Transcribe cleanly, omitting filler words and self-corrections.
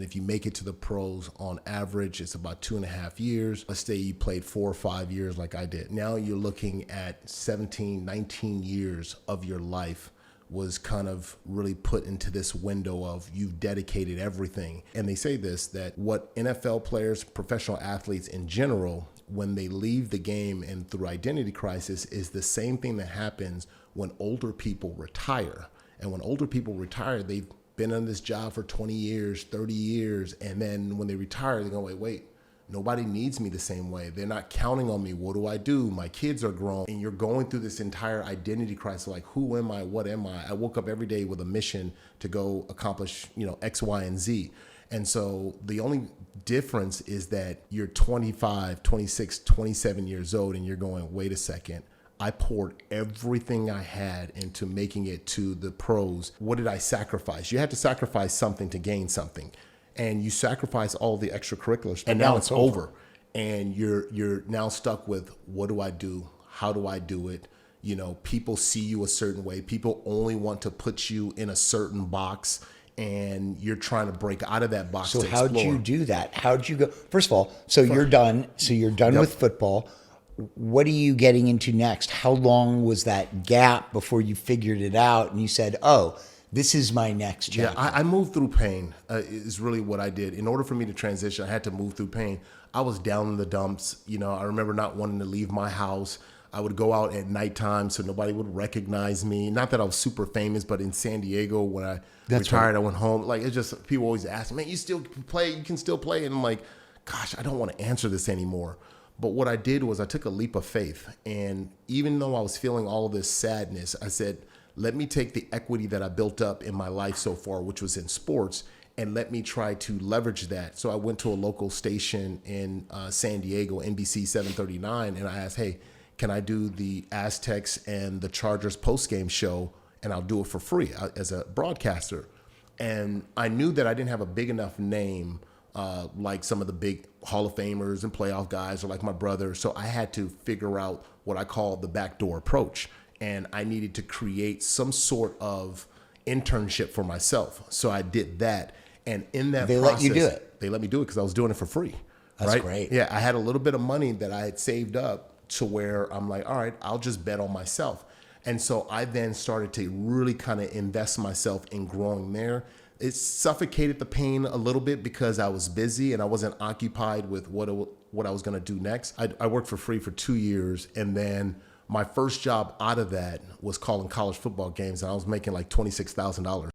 If you make it to the pros, on average, it's about 2.5 years. Let's say you played 4 or 5 years like I did. Now you're looking at 17, 19 years of your life was kind of really put into this window of you've dedicated everything. And they say this, that what NFL players, professional athletes in general, when they leave the game and through identity crisis, is the same thing that happens when older people retire. And when older people retire, they've been on this job for 20 years, 30 years. And then when they retire, they go, wait, nobody needs me the same way. They're not counting on me. What do I do? My kids are grown. And you're going through this entire identity crisis, like, who am I? What am I? I woke up every day with a mission to go accomplish, X, Y, and Z. And so the only difference is that you're 25, 26, 27 years old and you're going, wait a second. I poured everything I had into making it to the pros. What did I sacrifice? You had to sacrifice something to gain something. And you sacrifice all the extracurriculars. And now it's over. And you're now stuck with, what do I do? How do I do it? People see you a certain way. People only want to put you in a certain box. And you're trying to break out of that box. So how'd you do that? How'd you go? First of all, you're done. So you're done with football. What are you getting into next? How long was that gap before you figured it out and you said, oh, this is my next chapter? Yeah, I moved through pain is really what I did. In order for me to transition, I had to move through pain. I was down in the dumps. I remember not wanting to leave my house. I would go out at nighttime so nobody would recognize me. Not that I was super famous, but in San Diego when I retired, I went home. Like, it's just, people always ask me, man, you still play? You can still play? And I'm like, gosh, I don't want to answer this anymore. But what I did was I took a leap of faith. And even though I was feeling all of this sadness, I said, let me take the equity that I built up in my life so far, which was in sports, and let me try to leverage that. So I went to a local station in San Diego, NBC 739, and I asked, hey, can I do the Aztecs and the Chargers postgame show? And I'll do it for free as a broadcaster. And I knew that I didn't have a big enough name like some of the big Hall of Famers and playoff guys, or like my brother. So I had to figure out what I call the backdoor approach. And I needed to create some sort of internship for myself. So I did that. And in that process, let you do it. They let me do it because I was doing it for free. That's great. Yeah, I had a little bit of money that I had saved up to where I'm like, all right, I'll just bet on myself. And so I then started to really kind of invest myself in growing there. It suffocated the pain a little bit because I was busy and I wasn't occupied with what I was going to do next. I worked for free for 2 years, and then my first job out of that was calling college football games, and I was making like $26,000.